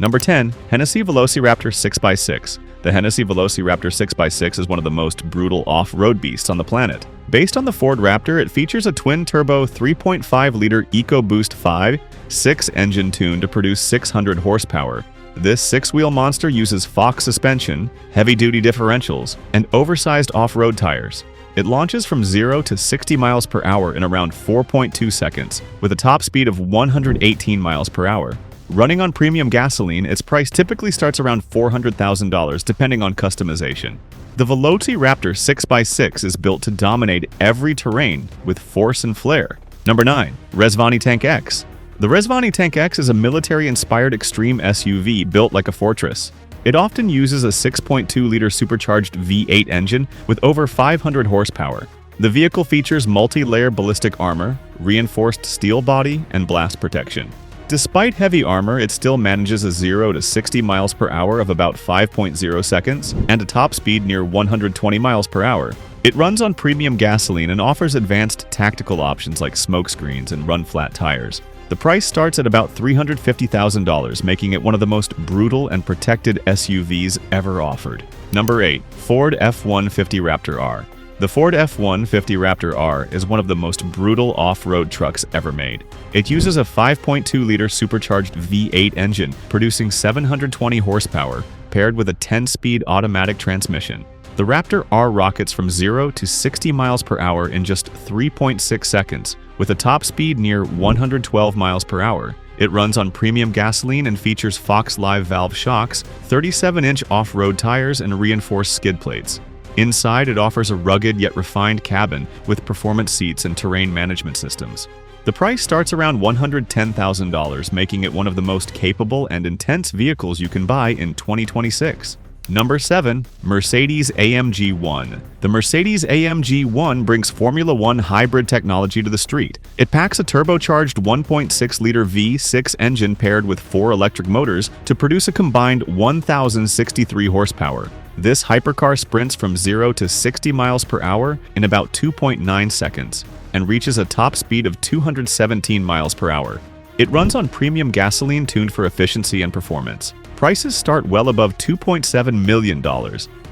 Number 10. Hennessy Velociraptor 6x6. The Hennessy Velociraptor 6x6 is one of the most brutal off-road beasts on the planet. Based on the Ford Raptor, it features a twin-turbo 3.5-liter EcoBoost 5.6 engine tuned to produce 600 horsepower. This six-wheel monster uses Fox suspension, heavy-duty differentials, and oversized off-road tires. It launches from 0 to 60 miles per hour in around 4.2 seconds, with a top speed of 118 miles per hour. Running on premium gasoline, its price typically starts around $400,000 depending on customization. The Velociraptor 6x6 is built to dominate every terrain with force and flair. Number 9. Rezvani Tank X. The Rezvani Tank X is a military-inspired extreme SUV built like a fortress. It often uses a 6.2-liter supercharged V8 engine with over 500 horsepower. The vehicle features multi-layer ballistic armor, reinforced steel body, and blast protection. Despite heavy armor, it still manages a 0 to 60 miles per hour of about 5.0 seconds and a top speed near 120 miles per hour. It runs on premium gasoline and offers advanced tactical options like smokescreens and run-flat tires. The price starts at about $350,000, making it one of the most brutal and protected SUVs ever offered. Number 8. Ford F-150 Raptor R. The Ford F-150 Raptor R is one of the most brutal off-road trucks ever made. It uses a 5.2-liter supercharged V8 engine, producing 720 horsepower, paired with a 10-speed automatic transmission. The Raptor R rockets from 0 to 60 miles per hour in just 3.6 seconds, with a top speed near 112 miles per hour. It runs on premium gasoline and features Fox Live valve shocks, 37-inch off-road tires, and reinforced skid plates. Inside, it offers a rugged yet refined cabin with performance seats and terrain management systems. The price starts around $110,000, making it one of the most capable and intense vehicles you can buy in 2026. Number 7. Mercedes-AMG 1. The Mercedes-AMG 1 brings Formula One hybrid technology to the street. It packs a turbocharged 1.6-liter V6 engine paired with 4 electric motors to produce a combined 1,063 horsepower. This hypercar sprints from 0 to 60 miles per hour in about 2.9 seconds and reaches a top speed of 217 miles per hour. It runs on premium gasoline tuned for efficiency and performance. Prices start well above $2.7 million,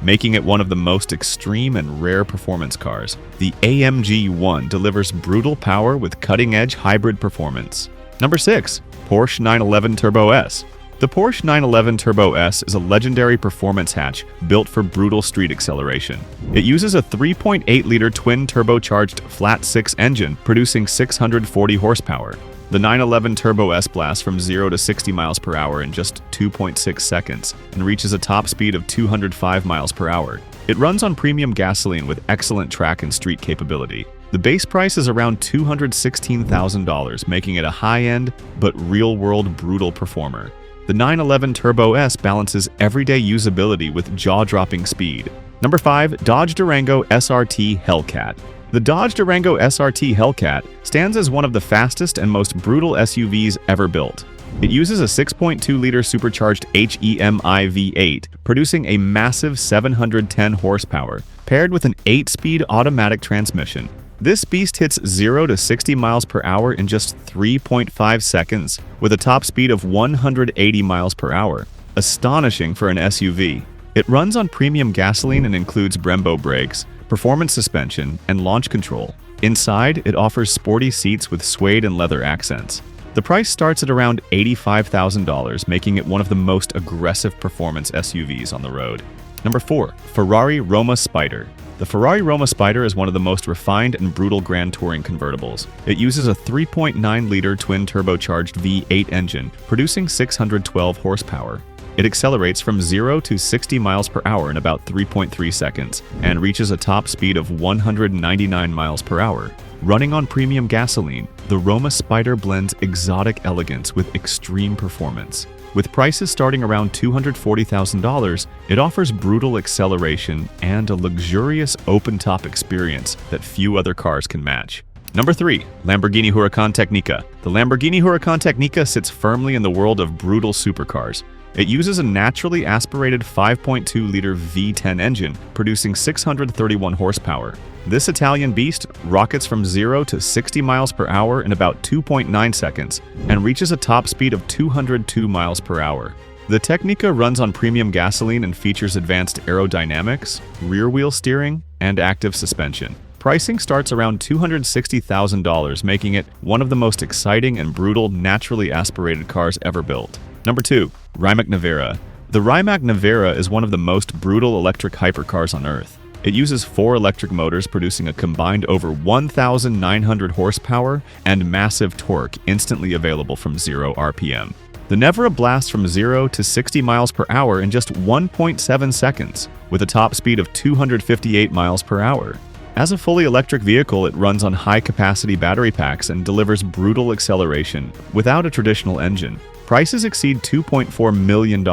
making it one of the most extreme and rare performance cars. The AMG 1 delivers brutal power with cutting-edge hybrid performance. Number 6. Porsche 911 Turbo S. The Porsche 911 Turbo S is a legendary performance hatch built for brutal street acceleration. It uses a 3.8-liter twin-turbocharged flat-6 engine, producing 640 horsepower. The 911 Turbo S blasts from 0 to 60 miles per hour in just 2.6 seconds and reaches a top speed of 205 miles per hour. It runs on premium gasoline with excellent track and street capability. The base price is around $216,000, making it a high-end but real-world brutal performer. The 911 Turbo S balances everyday usability with jaw-dropping speed. Number 5. Dodge Durango SRT Hellcat. The Dodge Durango SRT Hellcat stands as one of the fastest and most brutal SUVs ever built. It uses a 6.2-liter supercharged HEMI V8, producing a massive 710 horsepower, paired with an 8-speed automatic transmission. This beast hits 0 to 60 miles per hour in just 3.5 seconds, with a top speed of 180 miles per hour. Astonishing for an SUV. It runs on premium gasoline and includes Brembo brakes, performance suspension, and launch control. Inside, it offers sporty seats with suede and leather accents. The price starts at around $85,000, making it one of the most aggressive performance SUVs on the road. Number 4. Ferrari Roma Spider. The Ferrari Roma Spider is one of the most refined and brutal Grand Touring convertibles. It uses a 3.9-liter twin-turbocharged V8 engine, producing 612 horsepower. It accelerates from 0 to 60 miles per hour in about 3.3 seconds and reaches a top speed of 199 miles per hour. Running on premium gasoline, the Roma Spider blends exotic elegance with extreme performance. With prices starting around $240,000, it offers brutal acceleration and a luxurious open-top experience that few other cars can match. Number 3. Lamborghini Huracan Tecnica. The Lamborghini Huracan Tecnica sits firmly in the world of brutal supercars. It uses a naturally aspirated 5.2-liter V10 engine, producing 631 horsepower. This Italian beast rockets from 0 to 60 miles per hour in about 2.9 seconds and reaches a top speed of 202 miles per hour. The Technica runs on premium gasoline and features advanced aerodynamics, rear-wheel steering, and active suspension. Pricing starts around $260,000, making it one of the most exciting and brutal naturally aspirated cars ever built. Number 2. Rimac Nevera. The Rimac Nevera is one of the most brutal electric hypercars on Earth. It uses 4 electric motors producing a combined over 1,900 horsepower and massive torque instantly available from 0 RPM. The Nevera blasts from 0 to 60 miles per hour in just 1.7 seconds, with a top speed of 258 miles per hour. As a fully electric vehicle, it runs on high-capacity battery packs and delivers brutal acceleration without a traditional engine. Prices exceed $2.4 million,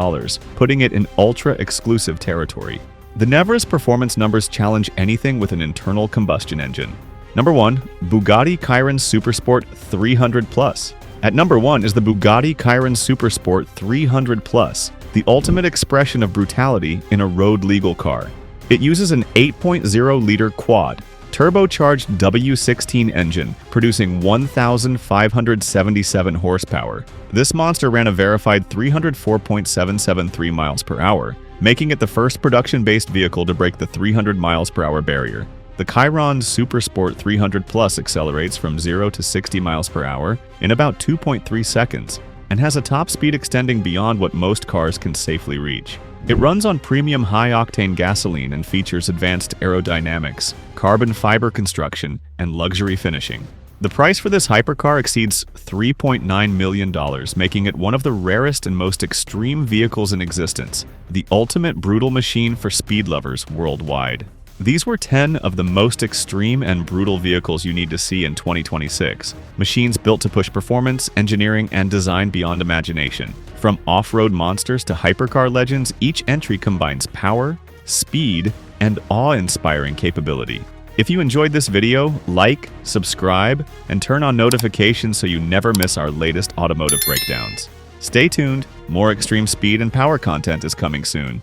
putting it in ultra-exclusive territory. The Nevera's performance numbers challenge anything with an internal combustion engine. Number 1. Bugatti Chiron Supersport 300 Plus. At number 1 is the Bugatti Chiron Supersport 300 Plus, the ultimate expression of brutality in a road-legal car. It uses an 8.0-liter quad, turbocharged W16 engine, producing 1,577 horsepower. This monster ran a verified 304.773 miles per hour, making it the first production-based vehicle to break the 300 miles per hour barrier. The Chiron Supersport 300 Plus accelerates from 0 to 60 miles per hour in about 2.3 seconds and has a top speed extending beyond what most cars can safely reach. It runs on premium high-octane gasoline and features advanced aerodynamics, carbon fiber construction, and luxury finishing. The price for this hypercar exceeds $3.9 million, making it one of the rarest and most extreme vehicles in existence, the ultimate brutal machine for speed lovers worldwide. These were 10 of the most extreme and brutal vehicles you need to see in 2026. Machines built to push performance, engineering, and design beyond imagination. From off-road monsters to hypercar legends, each entry combines power, speed, and awe-inspiring capability. If you enjoyed this video, like, subscribe, and turn on notifications so you never miss our latest automotive breakdowns. Stay tuned, more extreme speed and power content is coming soon.